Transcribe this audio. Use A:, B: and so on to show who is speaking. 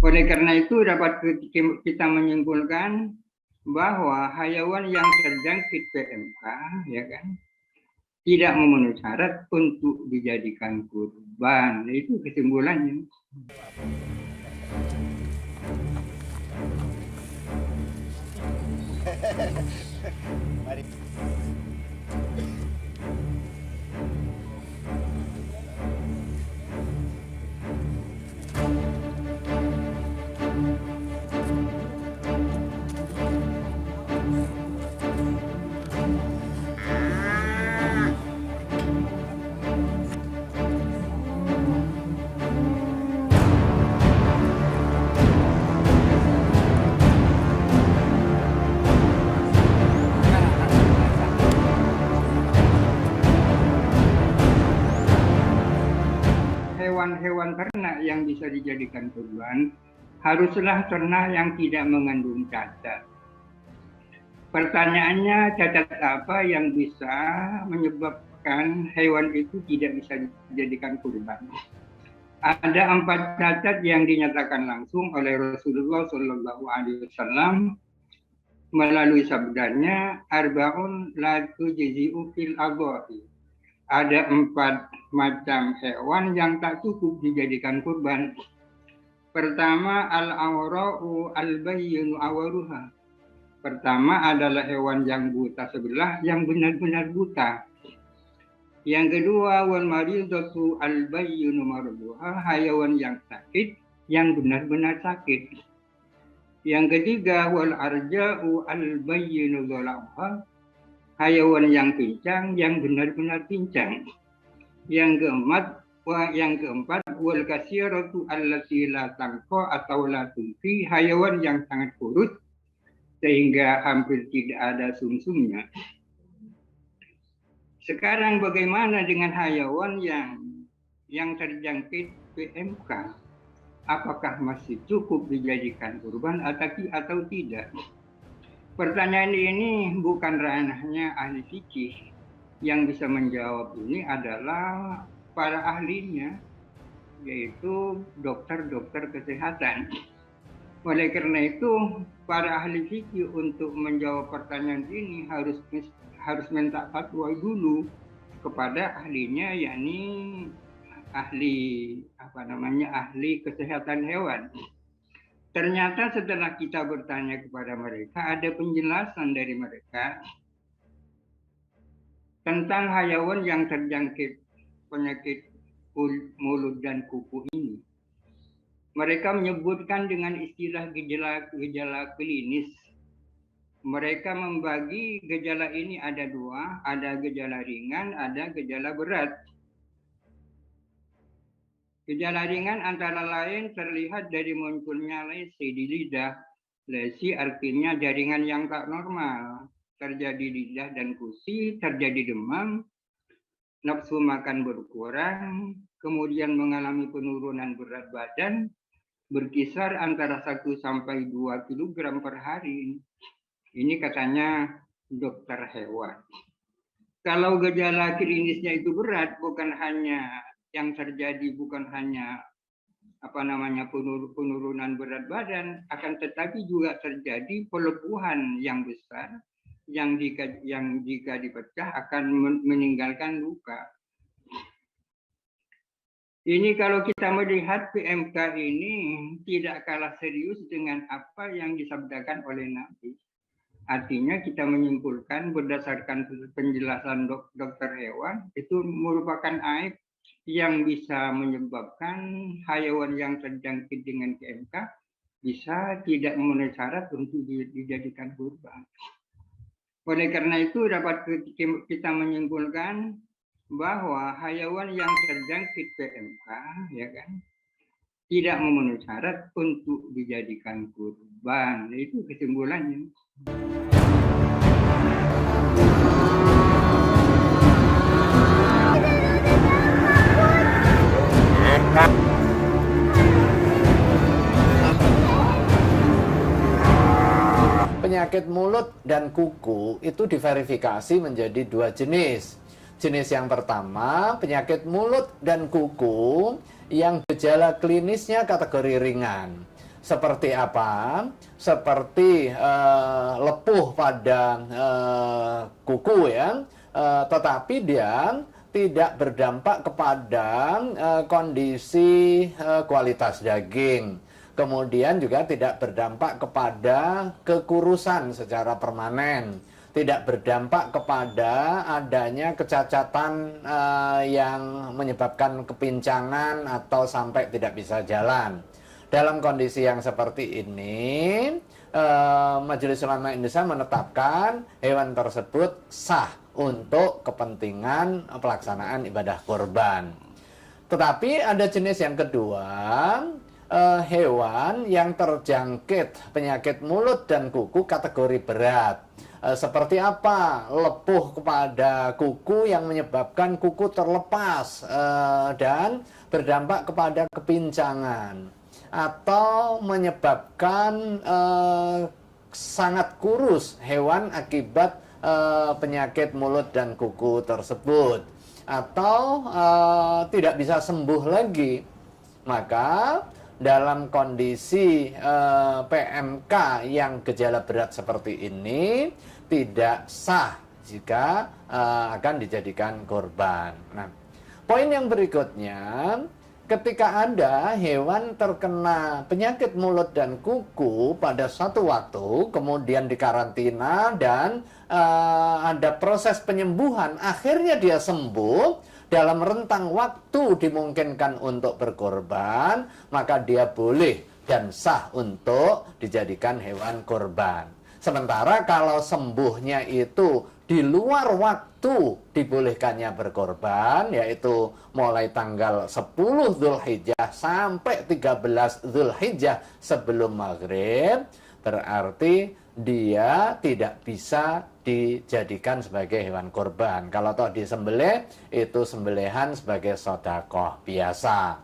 A: Oleh karena itu dapat kita menyimpulkan bahwa hayawan yang terjangkit PMK, ya kan, tidak memenuhi syarat untuk dijadikan kurban. Itu kesimpulannya.
B: Mari.
A: Hewan-hewan ternak yang bisa dijadikan kurban haruslah ternak yang tidak mengandung cacat. Pertanyaannya, cacat apa yang bisa menyebabkan hewan itu tidak bisa dijadikan kurban? Ada 4 cacat yang dinyatakan langsung oleh Rasulullah SAW melalui sabdanya, arba'un la tujzi'u fil adhahi. Ada 4 macam hewan yang tak cukup dijadikan kurban. Pertama, al-awra'u al-bayyinu awaruha. Pertama adalah hewan yang buta sebelah, yang benar-benar buta. Yang kedua, wal maridatu al-bayyinu marduha, hewan yang sakit, yang benar-benar sakit. Yang ketiga, wal arja'u al-bayyinu dhala'uha, hayawan yang pincang, yang benar-benar pincang. Yang keempat, wal kasiratu allati la tanqa atau la tunfi, hayawan yang sangat kurus sehingga hampir tidak ada sumsumnya. Sekarang bagaimana dengan hayawan yang terjangkit PMK? Apakah masih cukup dijadikan kurban atau tidak? Pertanyaan ini bukan ranahnya ahli fikih. Yang bisa menjawab ini adalah para ahlinya, yaitu dokter-dokter kesehatan. Oleh karena itu, para ahli fikih untuk menjawab pertanyaan ini harus minta fatwa dulu kepada ahlinya, yakni ahli kesehatan hewan. Ternyata setelah kita bertanya kepada mereka, ada penjelasan dari mereka tentang hayawan yang terjangkit penyakit mulut dan kuku ini. Mereka menyebutkan dengan istilah gejala klinis. Mereka membagi gejala ini ada 2, ada gejala ringan, ada gejala berat. Gejala ringan antara lain terlihat dari munculnya lesi di lidah. Lesi artinya jaringan yang tak normal. Terjadi lidah dan gusi, terjadi demam, nafsu makan berkurang, kemudian mengalami penurunan berat badan, berkisar antara 1 sampai 2 kg per hari. Ini katanya dokter hewan. Kalau gejala klinisnya itu berat, bukan hanya penurunan berat badan, akan tetapi juga terjadi pelepuhan yang besar yang jika dipecah akan meninggalkan luka. Ini kalau kita melihat PMK ini tidak kalah serius dengan apa yang disabdakan oleh Nabi. Artinya kita menyimpulkan berdasarkan penjelasan dokter hewan, itu merupakan aib yang bisa menyebabkan hayawan yang terjangkit dengan PMK bisa tidak memenuhi syarat untuk dijadikan kurban. Oleh karena itu dapat kita menyimpulkan bahwa hayawan yang terjangkit PMK, ya kan, tidak memenuhi syarat untuk dijadikan kurban. Itu kesimpulannya.
C: Penyakit mulut dan kuku itu diverifikasi menjadi 2 jenis. Jenis yang pertama, penyakit mulut dan kuku yang gejala klinisnya kategori ringan. Seperti apa? Seperti lepuh pada kuku ya, tetapi dia tidak berdampak kepada kondisi kualitas daging. Kemudian juga tidak berdampak kepada kekurusan secara permanen. Tidak berdampak kepada adanya kecacatan yang menyebabkan kepincangan atau sampai tidak bisa jalan. Dalam kondisi yang seperti ini, Majelis Ulama Indonesia menetapkan hewan tersebut sah untuk kepentingan pelaksanaan ibadah kurban. Tetapi ada jenis yang kedua, hewan yang terjangkit penyakit mulut dan kuku kategori berat. Seperti apa? Lepuh kepada kuku yang menyebabkan kuku terlepas dan berdampak kepada kepincangan, atau menyebabkan sangat kurus hewan akibat penyakit mulut dan kuku tersebut, atau tidak bisa sembuh lagi. Maka dalam kondisi PMK yang gejala berat seperti ini tidak sah jika akan dijadikan korban. Nah, poin yang berikutnya, ketika ada hewan terkena penyakit mulut dan kuku pada suatu waktu, kemudian dikarantina dan ada proses penyembuhan, akhirnya dia sembuh, dalam rentang waktu dimungkinkan untuk berkorban, maka dia boleh dan sah untuk dijadikan hewan korban. Sementara kalau sembuhnya itu di luar waktu dibolehkannya berkorban, yaitu mulai tanggal 10 Dzulhijjah sampai 13 Dzulhijjah sebelum maghrib, berarti dia tidak bisa dijadikan sebagai hewan korban. Kalau toh disembelih, itu sembelihan sebagai sedekah biasa.